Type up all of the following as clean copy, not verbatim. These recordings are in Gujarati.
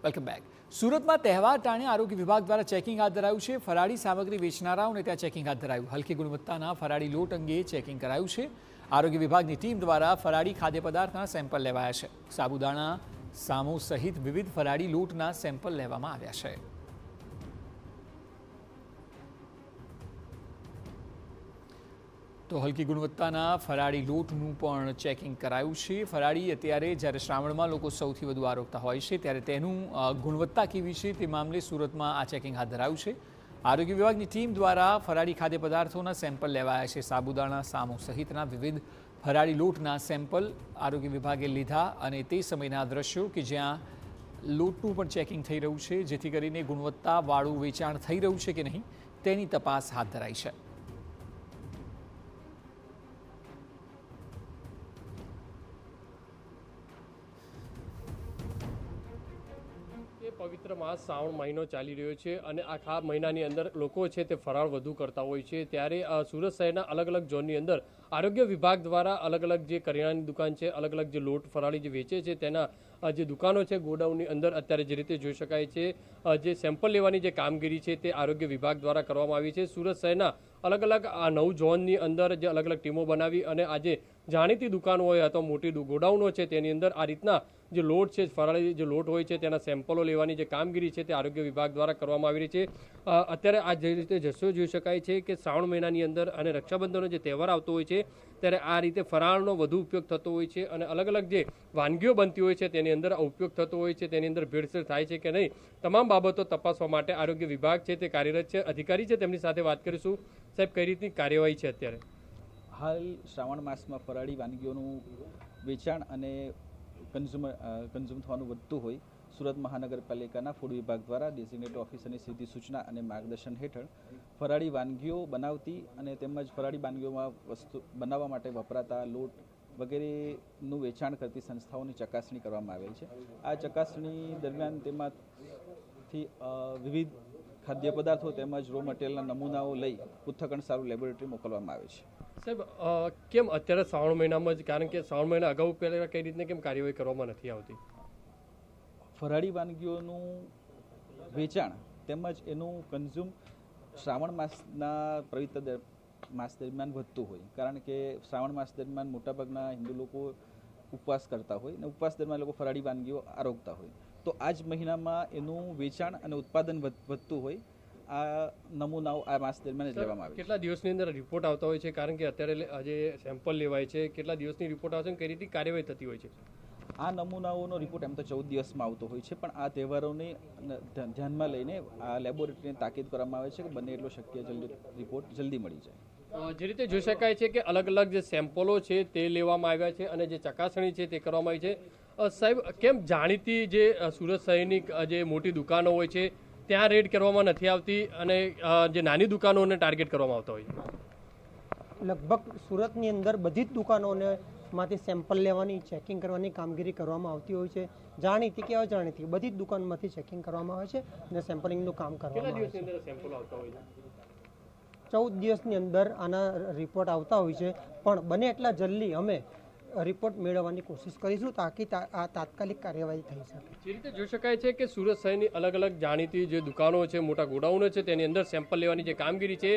Welcome back. સુરતમાં તહેવાર ટાણે આરોગ્ય વિભાગ દ્વારા ચેકિંગ હાથ ધરાયું છે। ફરાળી સામગ્રી વેચનારાઓને ત્યાં ચેકિંગ હાથ ધરાયું। હલકી ગુણવત્તાના ફરાળી લોટ અંગે ચેકિંગ કરાયું છે। આરોગ્ય વિભાગની ટીમ દ્વારા ફરાળી ખાદ્ય પદાર્થના સેમ્પલ લેવાયા છે। સાબુદાણા, સામો સહિત વિવિધ ફરાળી લોટના સેમ્પલ લેવામાં આવ્યા છે। તો હલકી ગુણવત્તાના ફરાળી લોટનું પણ ચેકિંગ કરાયું છે। ફરાળી અત્યારે જ્યારે શ્રાવણમાં લોકો સૌથી વધુ આરોગતા હોય છે ત્યારે તેનું ગુણવત્તા કેવી છે તે મામલે સુરતમાં આ ચેકિંગ હાથ ધરાયું છે। આરોગ્ય વિભાગની ટીમ દ્વારા ફરાળી ખાદ્ય પદાર્થોના સેમ્પલ લેવાયા છે। સાબુદાણા, સામો સહિતના વિવિધ ફરાળી લોટના સેમ્પલ આરોગ્ય વિભાગે લીધા અને તે સમયના દ્રશ્યો કે જ્યાં લોટનું પણ ચેકિંગ થઈ રહ્યું છે જેથી કરીને ગુણવત્તાવાળું વેચાણ થઈ રહ્યું છે કે નહીં તેની તપાસ હાથ ધરાઈ છે। પવિત્ર માસ શ્રાવણ મહિનો ચાલી રહ્યો છે અને આખા મહિનાની અંદર લોકો છે તે ફરાળ વધુ કરતા હોય છે। ત્યારે સુરત શહેરના અલગ અલગ ઝોનની અંદર આરોગ્ય વિભાગ દ્વારા અલગ અલગ જે કરિયાણાની દુકાન છે, અલગ અલગ જે લોટ ફરાળી જે વેચે છે તેના જે દુકાનો છે ગોડાઉનની અંદર અત્યારે જે રીતે જોઈ શકાય છે જે સેમ્પલ લેવાની જે કામગીરી છે તે આરોગ્ય વિભાગ દ્વારા કરવામાં આવી છે। સુરત શહેરના અલગ અલગ આ 9 ઝોનની અંદર જે અલગ અલગ ટીમો બનાવી અને આજે જાણીતી દુકાનો હોય અથવા મોટી ગોડાઉનો છે તેની અંદર આ રીતના જે લોટ છે ફરાળી જે લોટ હોય છે તેના સેમ્પલો લેવાની જે કામગીરી છે તે આરોગ્ય વિભાગ દ્વારા કરવામાં આવી રહી છે। અત્યારે આ જે રીતે દ્રશ્યો જોઈ શકાય છે કે શ્રાવણ મહિનાની અંદર અને રક્ષાબંધનનો જે તહેવાર આવતો હોય છે ત્યારે આ રીતે ફરાળનો વધુ ઉપયોગ થતો હોય છે અને અલગ અલગ જે વાનગીઓ બનતી હોય છે તેની અંદર ઉપયોગ થતો હોય છે, તેની અંદર ભેળસેળ થાય છે કે નહીં તમામ બાબતો તપાસવા માટે આરોગ્ય વિભાગ છે તે કાર્યરત છે। અધિકારી છે તેમની સાથે વાત કરીશું। સાહેબ, કઈ રીતની કાર્યવાહી છે અત્યારે? હાલ શ્રાવણ માસમાં ફરાળી વાનગીઓનું વેચાણ અને કન્ઝ્યુમ થવાનું વધતું હોય સુરત મહાનગરપાલિકાના ફૂડ વિભાગ દ્વારા ડેઝિગ્નેટેડ ઓફિસરની સીધી સૂચના અને માર્ગદર્શન હેઠળ ફરાળી વાનગીઓ બનાવતી અને તેમજ ફરાળી વાનગીઓમાં વસ્તુ બનાવવા માટે વપરાતા લોટ વગેરેનું વેચાણ કરતી સંસ્થાઓની ચકાસણી કરવામાં આવેલ છે। આ ચકાસણી દરમિયાન તેમાંથી વિવિધ ખાદ્ય પદાર્થો તેમજ રો મટીરિયલના નમૂનાઓ લઈ પૃથ્થકરણ સારું લેબોરેટરી મોકલવામાં આવે છે। સાહેબ, કેમ અત્યારે શ્રાવણ મહિનામાં જ, કારણ કે શ્રાવણ મહિના અગાઉ પહેલાં કઈ રીતને કેમ કાર્યવાહી કરવામાં નથી આવતી? ફરાળી વાનગીઓનું વેચાણ તેમજ એનું કન્ઝ્યુમ શ્રાવણ માસના પવિત્ર માસ દરમિયાન વધતું હોય, કારણ કે શ્રાવણ માસ દરમિયાન મોટાભાગના હિન્દુ લોકો ઉપવાસ કરતા હોય અને ઉપવાસ દરમિયાન લોકો ફરાળી વાનગીઓ આરોગતા હોય, તો આ જ મહિનામાં એનું વેચાણ અને ઉત્પાદન વધતું હોય આ નમૂનાઓ આ માસ દરમિયાન જ લેવામાં આવે છે। કેટલા દિવસની અંદર રિપોર્ટ આવતા હોય છે? કારણ કે અત્યારે આજે સેમ્પલ લેવાય છે, કેટલા દિવસની રિપોર્ટ આવશે અને કઈ રીતે કાર્યવાહી થતી હોય છે? આ નમૂનાઓનો રિપોર્ટ એમ તો 14 દિવસમાં આવતો હોય છે, પણ આ તહેવારોને ધ્યાનમાં લઈને આ લેબોરેટરીને તાકીદ કરવામાં આવે છે કે બને એટલો શક્ય જલ્દી રિપોર્ટ જલ્દી મળી જાય। જે રીતે જોઈ શકાય છે કે અલગ અલગ જે સેમ્પલો છે તે લેવામાં આવ્યા છે અને જે ચકાસણી છે તે કરવામાં આવી છે। સાહેબ, કેમ જાણીતી જે સુરત શહેરની જે મોટી દુકાનો હોય છે ત્યાં રેડ કરવામાં નથી આવતી અને જે નાની દુકાનોને ટાર્ગેટ કરવામાં આવતા હોય છે? લગભગ સુરતની અંદર બધી જ દુકાનોને માંથી સેમ્પલ લેવાની, ચેકિંગ કરવાની કામગીરી કરવામાં આવતી હોય છે। જાણીતી કે અજાણીતી બધી જ દુકાનમાંથી ચેકિંગ કરવામાં આવે છે અને સેમ્પલિંગનું કામ કરવામાં આવે છે। 14 દિવસની અંદર આના રિપોર્ટ આવતા હોય છે, પણ બને એટલા જલ્દી અમે રિપોર્ટ મેળવવાની કોશિશ કરીશું તાકી આ તાત્કાલિક કાર્યવાહી થઈ શકે। જે રીતે જોઈ શકાય છે કે સુરત શહેરની અલગ અલગ જાણીતી જે દુકાનો છે, મોટા ગોડાઉનો છે તેની અંદર સેમ્પલ લેવાની જે કામગીરી છે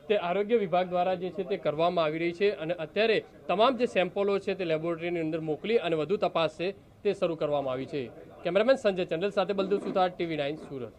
તે આરોગ્ય વિભાગ દ્વારા જે છે તે કરવામાં આવી રહી છે અને અત્યારે તમામ જે સેમ્પલો છે તે લેબોરેટરીની અંદર મોકલી અને વધુ તપાસ છે તે શરૂ કરવામાં આવી છે। કેમેરામેન સંજય ચંડલ સાથે બલદેવ સુથાર, TV9 સુરત।